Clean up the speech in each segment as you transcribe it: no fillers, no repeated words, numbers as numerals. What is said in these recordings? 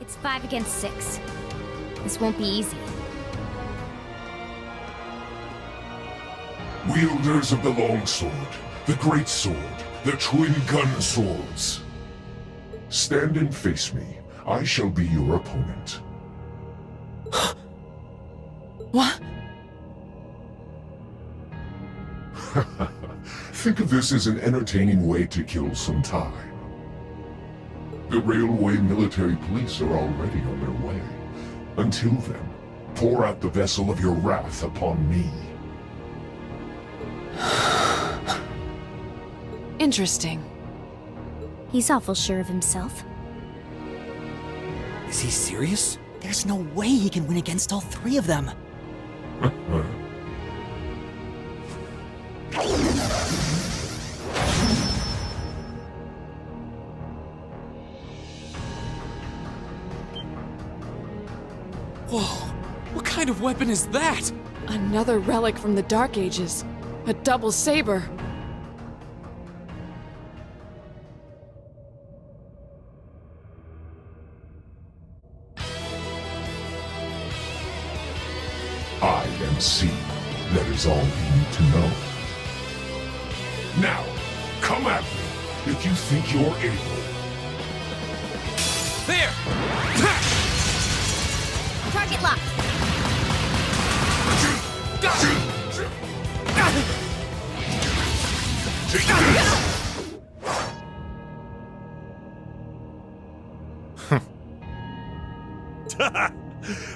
It's 5 against 6. This won't be easy. Wielders of the longsword, the great sword, the twin gun swords. Stand and face me. I shall be your opponent. What? Think of this as an entertaining way to kill some time. The railway military police are already on their way. Until then, pour out the vessel of your wrath upon me. Interesting. He's awful sure of himself. Is he serious? There's no way he can win against all three of them. Whoa, what kind of weapon is that? Another relic from the Dark Ages. A double saber. I am C. That is all you need to know. Now, come at me if you think you're able. There! Target locked. Take this!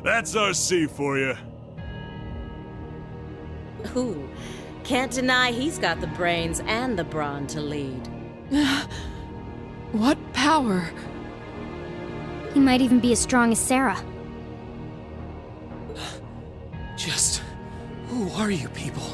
That's our C for you. Ooh, can't deny he's got the brains and the brawn to lead. What power? He might even be as strong as Sarah. Just... who are you people?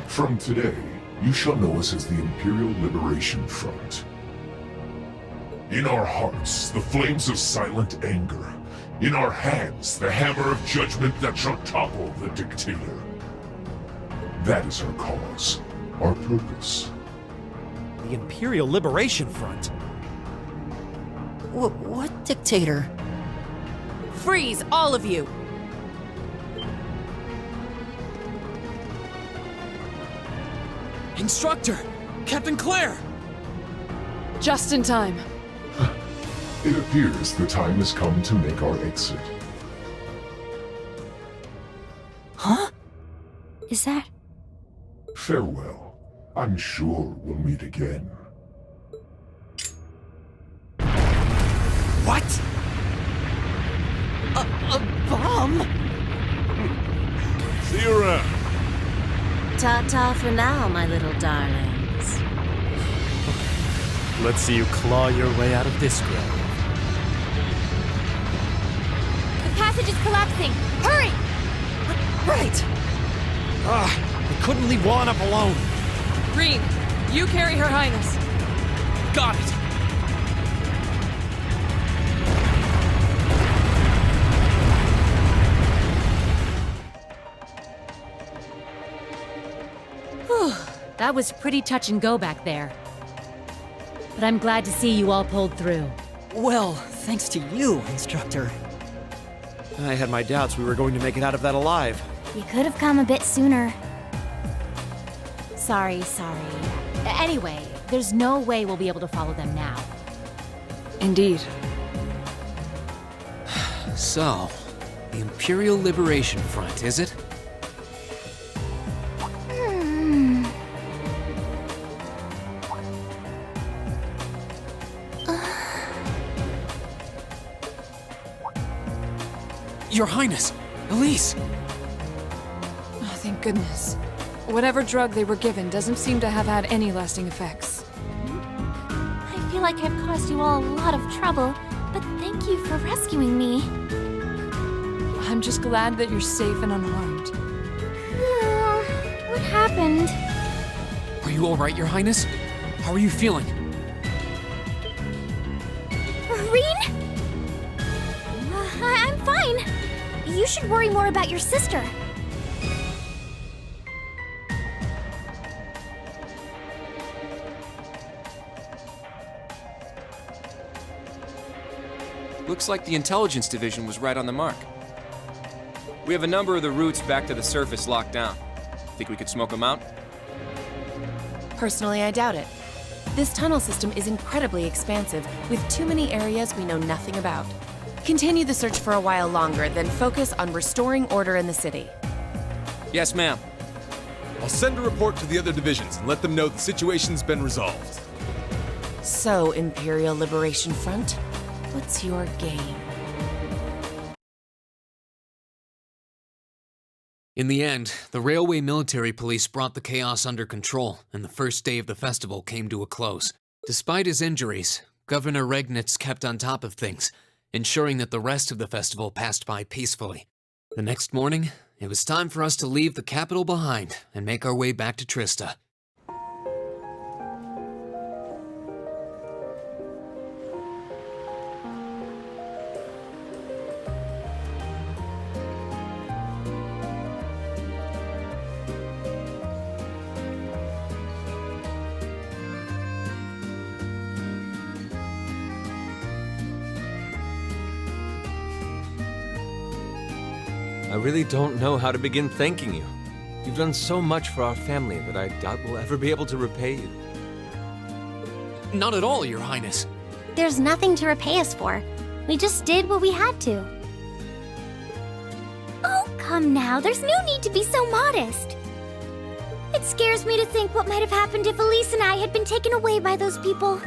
From today, you shall know us as the Imperial Liberation Front. In our hearts, the flames of silent anger. In our hands, the hammer of judgment that shall topple the dictator. That is our cause, our purpose. The Imperial Liberation Front? What dictator? Freeze, all of you! Instructor! Captain Claire! Just in time. It appears the time has come to make our exit. Huh? Is that... Farewell. I'm sure we'll meet again. What? A bomb? See you around. Ta-ta for now, my little darlings. Let's see you claw your way out of this grove. The passage is collapsing! Hurry! Right! I couldn't leave Juan up alone. Green, you carry Her Highness. Got it. Whew, that was pretty touch and go back there. But I'm glad to see you all pulled through. Well, thanks to you, Instructor. I had my doubts we were going to make it out of that alive. You could have come a bit sooner. Sorry. Anyway, there's no way we'll be able to follow them now. Indeed. So, the Imperial Liberation Front, is it? Your Highness! Elise! Oh, thank goodness. Whatever drug they were given doesn't seem to have had any lasting effects. I feel like I've caused you all a lot of trouble, but thank you for rescuing me. I'm just glad that you're safe and unharmed. What happened? Are you alright, Your Highness? How are you feeling? Reen? I'm fine. You should worry more about your sister. Looks like the intelligence division was right on the mark. We have a number of the routes back to the surface locked down. Think we could smoke them out? Personally, I doubt it. This tunnel system is incredibly expansive, with too many areas we know nothing about. Continue the search for a while longer, then focus on restoring order in the city. Yes, ma'am. I'll send a report to the other divisions and let them know the situation's been resolved. So, Imperial Liberation Front, what's your game? In the end, the Railway Military Police brought the chaos under control, and the first day of the festival came to a close. Despite his injuries, Governor Regnitz kept on top of things, ensuring that the rest of the festival passed by peacefully. The next morning, it was time for us to leave the capital behind and make our way back to Trista. I really don't know how to begin thanking you. You've done so much for our family that I doubt we'll ever be able to repay you. Not at all, Your Highness. There's nothing to repay us for. We just did what we had to. Oh, come now. There's no need to be so modest. It scares me to think what might have happened if Elise and I had been taken away by those people.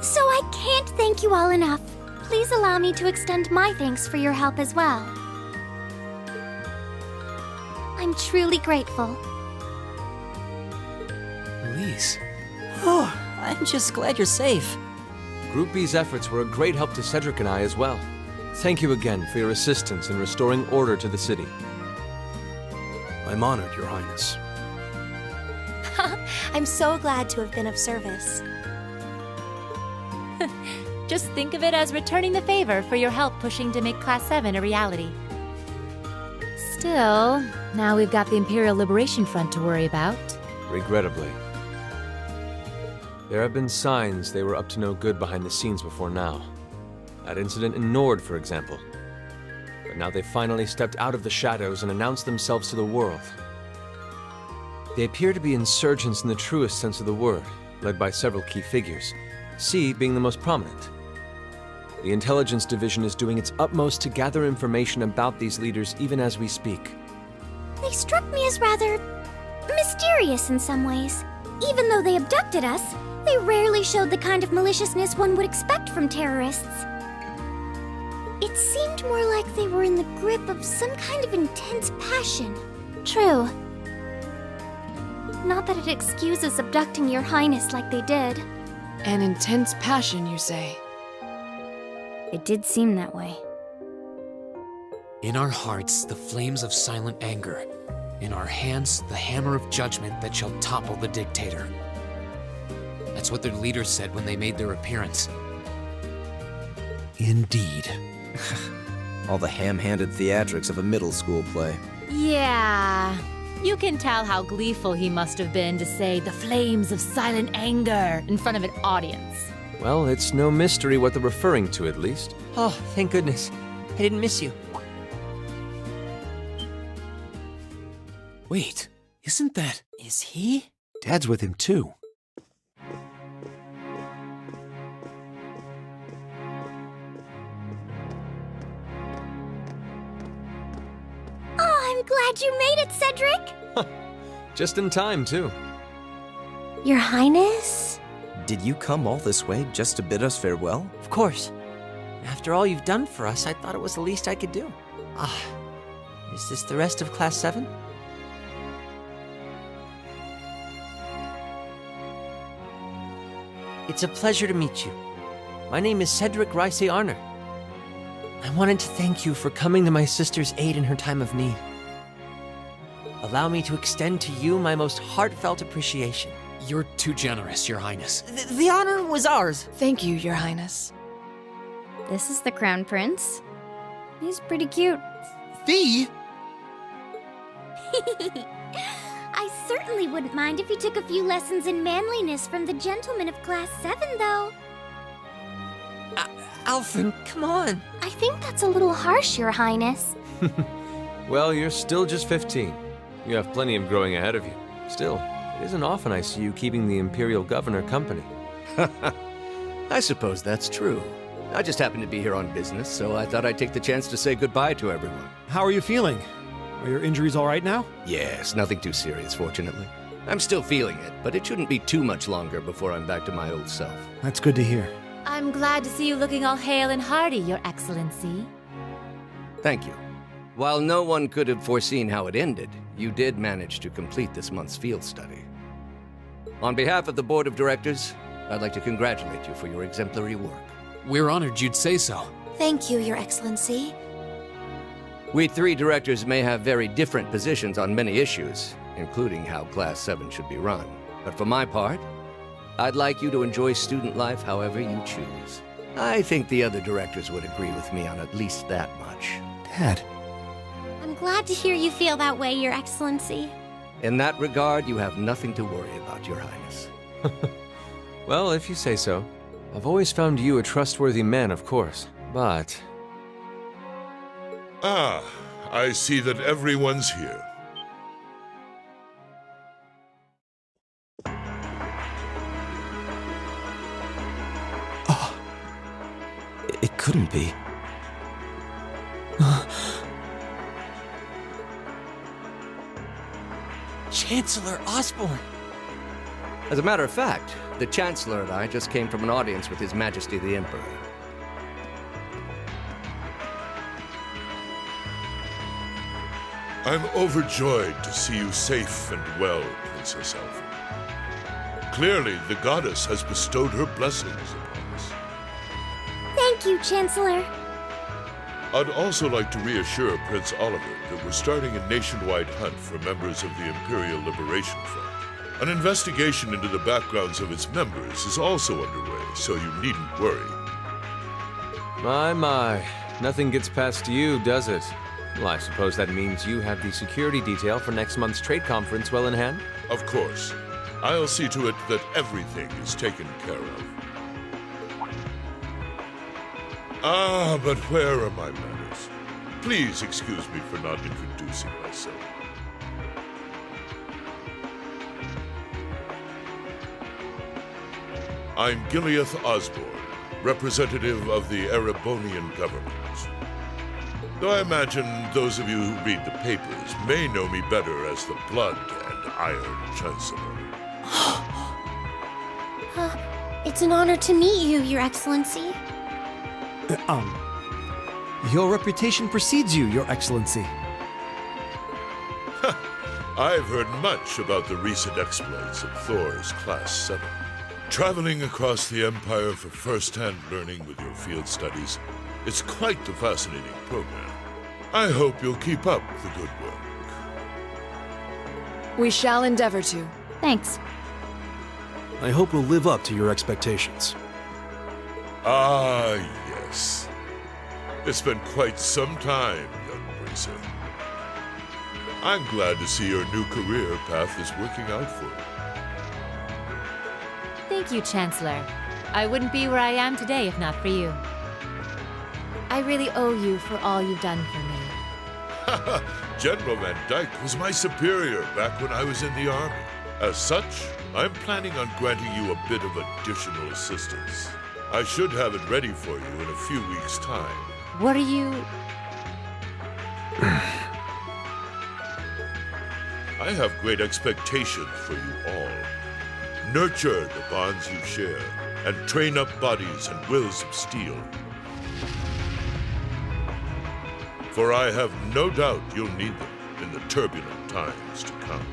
So I can't thank you all enough. Please allow me to extend my thanks for your help as well. I'm truly grateful. Elise. Oh, I'm just glad you're safe. Group B's efforts were a great help to Cedric and I as well. Thank you again for your assistance in restoring order to the city. I'm honored, Your Highness. I'm so glad to have been of service. Just think of it as returning the favor for your help pushing to make Class 7 a reality. Still, now we've got the Imperial Liberation Front to worry about. Regrettably. There have been signs they were up to no good behind the scenes before now. That incident in Nord, for example. But now they've finally stepped out of the shadows and announced themselves to the world. They appear to be insurgents in the truest sense of the word, led by several key figures, C being the most prominent. The intelligence division is doing its utmost to gather information about these leaders even as we speak. They struck me as rather mysterious in some ways. Even though they abducted us, they rarely showed the kind of maliciousness one would expect from terrorists. It seemed more like they were in the grip of some kind of intense passion. True. Not that it excuses abducting Your Highness like they did. An intense passion, you say? It did seem that way. In our hearts, the flames of silent anger. In our hands, the hammer of judgment that shall topple the dictator. That's what their leaders said when they made their appearance. Indeed. All the ham-handed theatrics of a middle school play. Yeah. You can tell how gleeful he must have been to say the flames of silent anger in front of an audience. Well, it's no mystery what they're referring to, at least. Oh, thank goodness. I didn't miss you. Wait, isn't that... Is he? Dad's with him, too. Oh, I'm glad you made it, Cedric! Just in time, too. Your Highness? Did you come all this way just to bid us farewell? Of course. After all you've done for us, I thought it was the least I could do. Ah, is this the rest of Class 7? It's a pleasure to meet you. My name is Cedric Rice Arner. I wanted to thank you for coming to my sister's aid in her time of need. Allow me to extend to you my most heartfelt appreciation. You're too generous, Your Highness. The honor was ours. Thank you, Your Highness. This is the Crown Prince. He's pretty cute. Fee? I certainly wouldn't mind if he took a few lessons in manliness from the gentlemen of Class 7, though. Alphen, come on. I think that's a little harsh, Your Highness. Well, you're still just 15. You have plenty of growing ahead of you. Still, it isn't often I see you keeping the Imperial Governor company. I suppose that's true. I just happened to be here on business, so I thought I'd take the chance to say goodbye to everyone. How are you feeling? Are your injuries all right now? Yes, nothing too serious, fortunately. I'm still feeling it, but it shouldn't be too much longer before I'm back to my old self. That's good to hear. I'm glad to see you looking all hale and hearty, Your Excellency. Thank you. While no one could have foreseen how it ended, you did manage to complete this month's field study. On behalf of the Board of Directors, I'd like to congratulate you for your exemplary work. We're honored you'd say so. Thank you, Your Excellency. We 3 directors may have very different positions on many issues, including how Class 7 should be run. But for my part, I'd like you to enjoy student life however you choose. I think the other directors would agree with me on at least that much. Dad. I'm glad to hear you feel that way, Your Excellency. In that regard, you have nothing to worry about, Your Highness. Well, if you say so. I've always found you a trustworthy man, of course, but... Ah, I see that everyone's here. Oh, it couldn't be. Chancellor Osborne. As a matter of fact, the Chancellor and I just came from an audience with His Majesty the Emperor. I'm overjoyed to see you safe and well, Princess Alphen. Clearly, the goddess has bestowed her blessings upon us. Thank you, Chancellor. I'd also like to reassure Prince Oliver that we're starting a nationwide hunt for members of the Imperial Liberation Front. An investigation into the backgrounds of its members is also underway, so you needn't worry. My. Nothing gets past you, does it? Well, I suppose that means you have the security detail for next month's trade conference well in hand? Of course. I'll see to it that everything is taken care of. Ah, but where are my manners? Please excuse me for not introducing myself. I'm Gileath Osborne, representative of the Erebonian government. Though I imagine those of you who read the papers may know me better as the Blood and Iron Chancellor. It's an honor to meet you, Your Excellency. Your reputation precedes you, Your Excellency. I've heard much about the recent exploits of Thor's Class 7. Traveling across the Empire for first-hand learning with your field studies, it's quite the fascinating program. I hope you'll keep up the good work. We shall endeavor to. Thanks. I hope we'll live up to your expectations. Ah, yes. It's been quite some time, young Bracer. I'm glad to see your new career path is working out for you. Thank you, Chancellor. I wouldn't be where I am today if not for you. I really owe you for all you've done for me. General Van Dyke was my superior back when I was in the Army. As such, I'm planning on granting you a bit of additional assistance. I should have it ready for you in a few weeks' time. What are you... I have great expectations for you all. Nurture the bonds you share, and train up bodies and wills of steel. For I have no doubt you'll need them in the turbulent times to come.